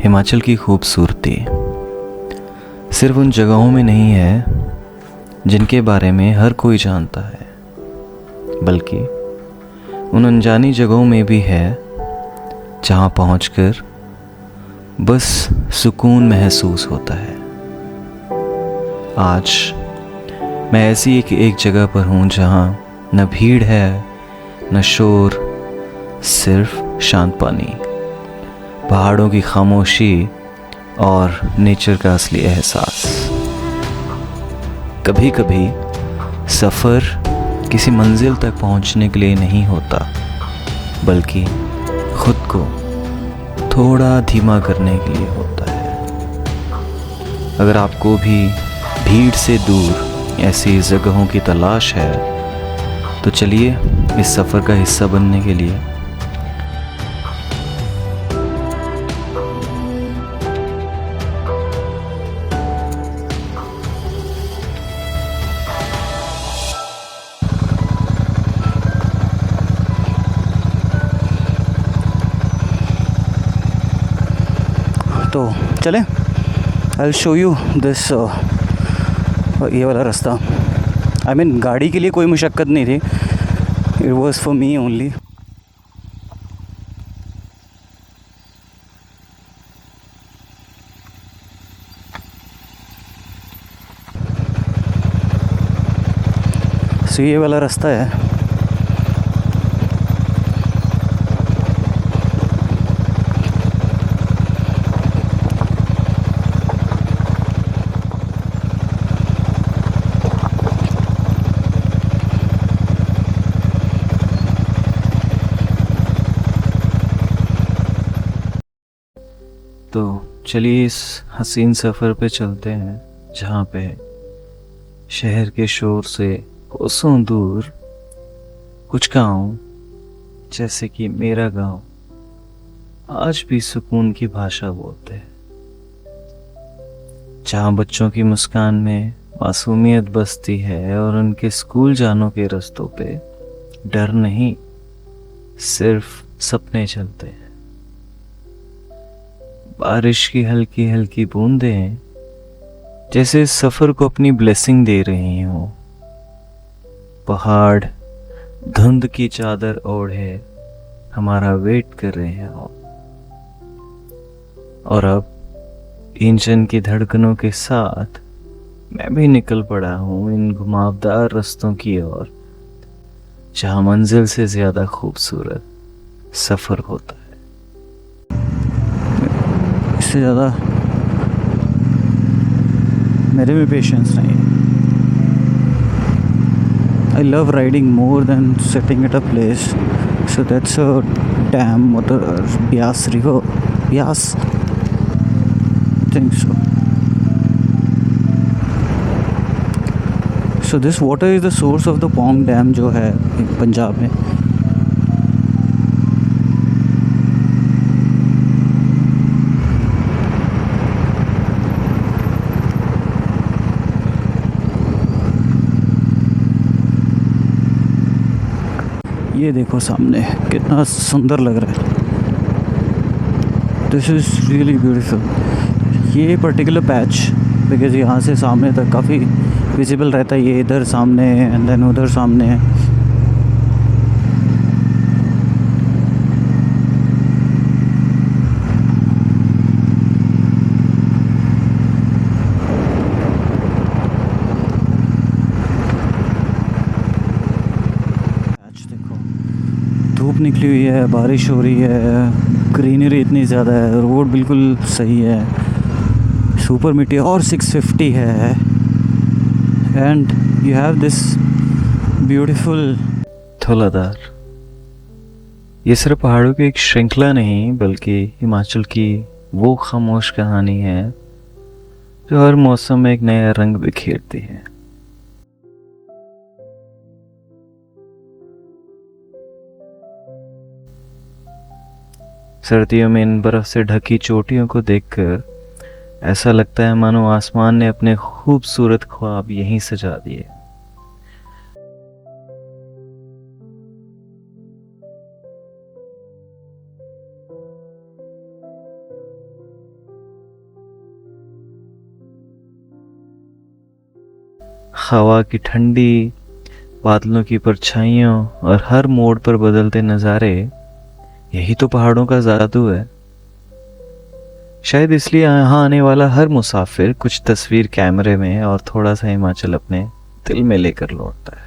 हिमाचल की खूबसूरती सिर्फ उन जगहों में नहीं है जिनके बारे में हर कोई जानता है, बल्कि उन अनजानी जगहों में भी है जहाँ पहुँचकर बस सुकून महसूस होता है। आज मैं ऐसी एक जगह पर हूँ जहाँ न भीड़ है न शोर, सिर्फ शांत पानी, पहाड़ों की खामोशी और नेचर का असली एहसास। कभी कभी सफ़र किसी मंजिल तक पहुंचने के लिए नहीं होता, बल्कि खुद को थोड़ा धीमा करने के लिए होता है। अगर आपको भी भीड़ से दूर ऐसी जगहों की तलाश है तो चलिए इस सफ़र का हिस्सा बनने के लिए तो चले। आई शो यू दिस ये वाला रास्ता। आई मीन गाड़ी के लिए कोई मुशक्क़त नहीं थी, it was for me only. So ये वाला रास्ता है। तो चलिए इस हसीन सफ़र पे चलते हैं जहाँ पे शहर के शोर से कोसों दूर कुछ गांव, जैसे कि मेरा गांव, आज भी सुकून की भाषा बोलते हैं। जहाँ बच्चों की मुस्कान में मासूमियत बसती है और उनके स्कूल जानों के रास्तों पे डर नहीं, सिर्फ सपने चलते हैं। बारिश की हल्की हल्की बूंदें जैसे इस सफर को अपनी ब्लेसिंग दे रही हो। पहाड़ धुंध की चादर ओढ़े हमारा वेट कर रहे हैं और अब इंजन की धड़कनों के साथ मैं भी निकल पड़ा हूं इन घुमावदार रास्तों की ओर, जहां मंजिल से ज्यादा खूबसूरत सफर होता है। इससे ज़्यादा मेरे में पेशेंस नहीं है। I love riding more than sitting at a place. So that's a dam और Beas river, Beas, think so. So this water is the source of the Pong dam जो है पंजाब में। ये देखो सामने कितना सुंदर लग रहा है। This is really beautiful. ये पर्टिकुलर पैच बिकॉज यहाँ से सामने तक काफ़ी विजिबल रहता है। ये इधर सामने एंड देन उधर सामने है। धूप निकली हुई है, बारिश हो रही है, ग्रीनरी इतनी ज़्यादा है, रोड बिल्कुल सही है, सुपर मिट्टी और 650 है and you have this beautiful Dhauladhar. ये सिर्फ पहाड़ों की एक श्रृंखला नहीं, बल्कि हिमाचल की वो खामोश कहानी है जो हर मौसम में एक नया रंग बिखेरती है। सर्दियों में इन बर्फ से ढकी चोटियों को देखकर ऐसा लगता है मानो आसमान ने अपने खूबसूरत ख्वाब यहीं सजा दिए। हवा की ठंडी, बादलों की परछाइयों और हर मोड़ पर बदलते नज़ारे, यही तो पहाड़ों का जादू है। शायद इसलिए यहाँ आने वाला हर मुसाफिर कुछ तस्वीर कैमरे में और थोड़ा सा हिमाचल अपने दिल में लेकर लौटता है।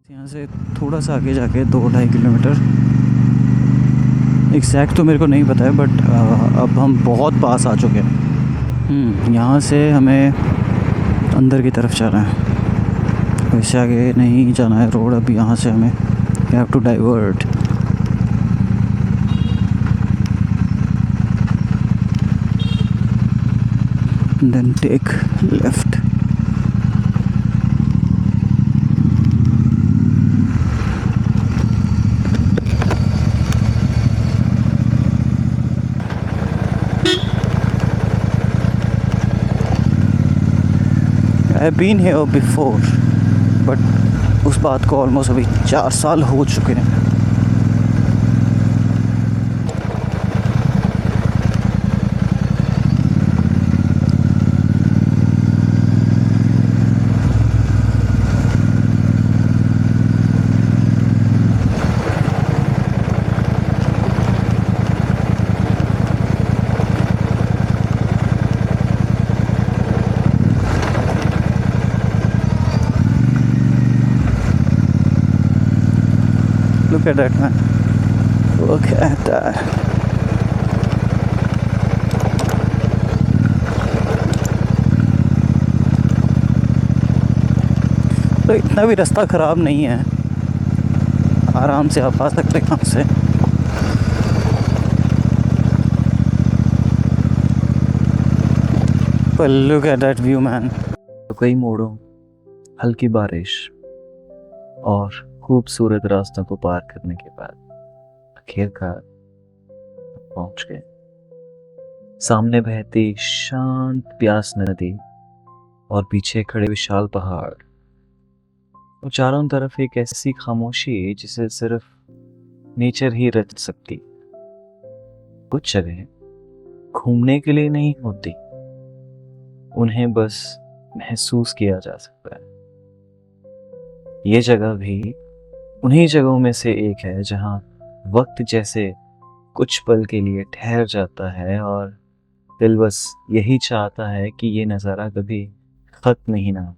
यहाँ से थोड़ा सा आगे जाके 2-2.5 किलोमीटर, एग्जैक्ट तो मेरे को नहीं पता है, बट अब हम बहुत पास आ चुके हैं। यहाँ से हमें अंदर की तरफ जाना है, वैसे आगे नहीं जाना है रोड। अब यहाँ से हमें we have to divert. Then take left. I have been here before, but उस बात को ऑलमोस्ट अभी 4 साल हो चुके हैं। Look at that, man. Look at that. तो इतना भी रास्ता ख़राब नहीं है, आराम से आप आ सकते हैं यहाँ से। But look at that view, man. तो कई मोड़ों, हल्की बारिश और खूबसूरत रास्तों को पार करने के बाद आखिरकार पहुंच गए। सामने बहती शांत प्यास नदी और पीछे खड़े विशाल पहाड़, और चारों तरफ एक ऐसी खामोशी जिसे सिर्फ नेचर ही रच सकती। कुछ जगह घूमने के लिए नहीं होती, उन्हें बस महसूस किया जा सकता है। ये जगह भी उन्हीं जगहों में से एक है जहां वक्त जैसे कुछ पल के लिए ठहर जाता है और दिल बस यही चाहता है कि ये नज़ारा कभी खत्म ही ना हो।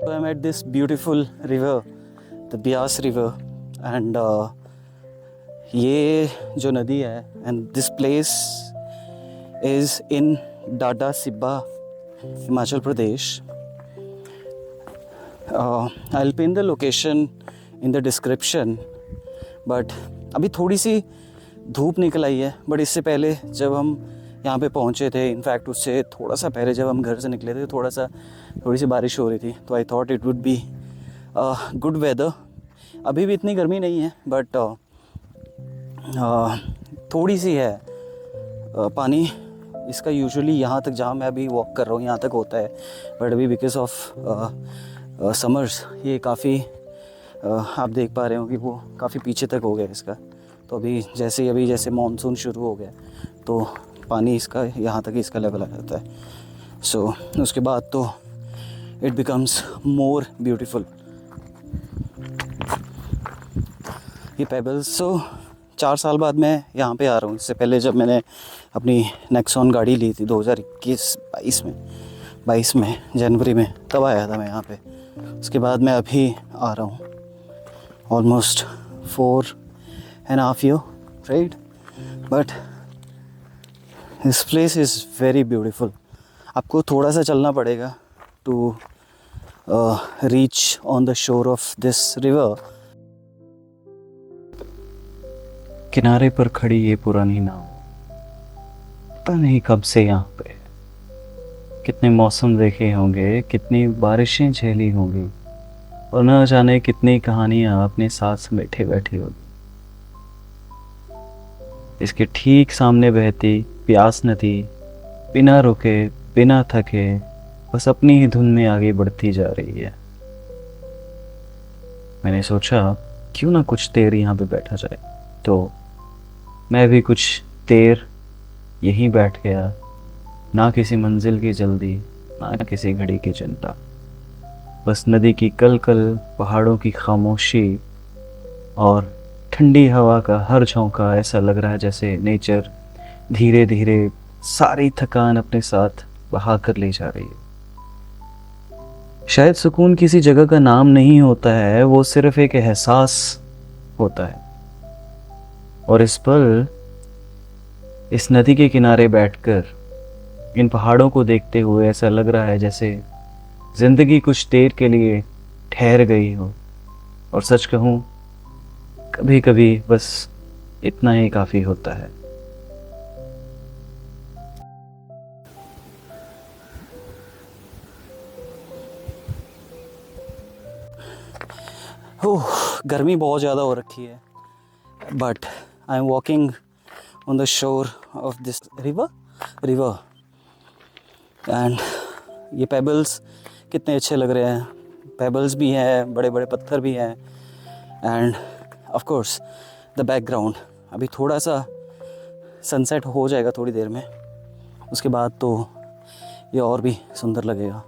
So I'm at this beautiful river, the Beas River, and ये जो नदी है, and this place is in Dada Sibba, Himachal Pradesh. I'll pin the location in the description, but अभी थोड़ी सी धूप निकल आई है, बट इससे पहले जब हम यहाँ पे पहुँचे थे, इनफैक्ट उससे थोड़ा सा पहले जब हम घर से निकले थे थोड़ी सी बारिश हो रही थी, तो I thought it would be good weather. अभी भी इतनी गर्मी नहीं है, बट थोड़ी सी है। पानी इसका यूजुअली यहाँ तक, जहाँ मैं अभी वॉक कर रहा हूँ यहाँ तक होता है, बट अभी बिकॉज ऑफ समर्स ये काफ़ी आप देख पा रहे हो कि वो काफ़ी पीछे तक हो गया इसका। तो अभी जैसे मानसून शुरू हो गया तो पानी इसका यहाँ तक इसका लेवल आ जाता है। सो उसके बाद तो इट बिकम्स मोर ब्यूटीफुल। ये पेबल्स, सो 4 साल बाद मैं यहाँ पे आ रहा हूँ। इससे पहले जब मैंने अपनी नेक्सॉन गाड़ी ली थी 2021-22 में जनवरी में, तब आया था मैं यहाँ पे। उसके बाद मैं अभी आ रहा हूँ, almost 4.5 years, right. But this place is very beautiful. आपको थोड़ा सा चलना पड़ेगा to reach on the shore of this river. किनारे पर खड़ी ये पुरानी नाव पता नहीं कब से यहाँ पे है। कितने मौसम देखे होंगे, कितनी बारिशें झेली होंगी और न जाने कितनी कहानियाँ अपने साथ समेटे बैठी होगी। इसके ठीक सामने बहती प्यास नदी बिना रुके बिना थके बस अपनी ही धुन में आगे बढ़ती जा रही है। मैंने सोचा क्यों ना कुछ देर यहाँ पे बैठा जाए, तो मैं भी कुछ देर यहीं बैठ गया। ना किसी मंजिल की जल्दी, ना किसी घड़ी की चिंता, बस नदी की कल कल, पहाड़ों की खामोशी और ठंडी हवा का हर झोंका। ऐसा लग रहा है जैसे नेचर धीरे धीरे सारी थकान अपने साथ बहा कर ले जा रही है। शायद सुकून किसी जगह का नाम नहीं होता है, वो सिर्फ एक एहसास होता है। और इस पल इस नदी के किनारे बैठकर इन पहाड़ों को देखते हुए ऐसा लग रहा है जैसे जिंदगी कुछ देर के लिए ठहर गई हो। और सच कहूं, कभी कभी बस इतना ही काफी होता है। ओह, गर्मी बहुत ज़्यादा हो रखी है, but I am walking on the shore of this river and ये पेबल्स कितने अच्छे लग रहे हैं। पेबल्स भी हैं, बड़े बड़े पत्थर भी हैं end of course the background. अभी थोड़ा सा सनसेट हो जाएगा थोड़ी देर में, उसके बाद तो ये और भी सुंदर लगेगा।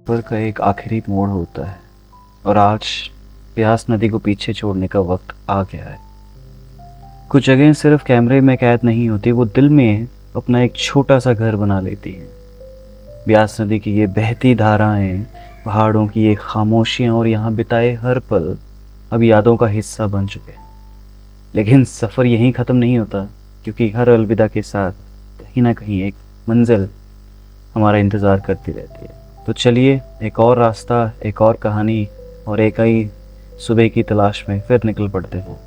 पर का एक आखिरी मोड़ होता है और आज प्यास नदी को पीछे छोड़ने का वक्त आ गया है। कुछ जगह सिर्फ कैमरे में कैद नहीं होती, वो दिल में अपना एक छोटा सा घर बना लेती हैं। ब्यास नदी की ये बहती धाराएं, पहाड़ों की ये खामोशियां और यहाँ बिताए हर पल अब यादों का हिस्सा बन चुके हैं। लेकिन सफ़र यहीं ख़त्म नहीं होता, क्योंकि हर अलविदा के साथ कहीं ना कहीं एक मंजिल हमारा इंतज़ार करती रहती है। तो चलिए, एक और रास्ता, एक और कहानी और एक ही सुबह की तलाश में फिर निकल पड़ते हैं।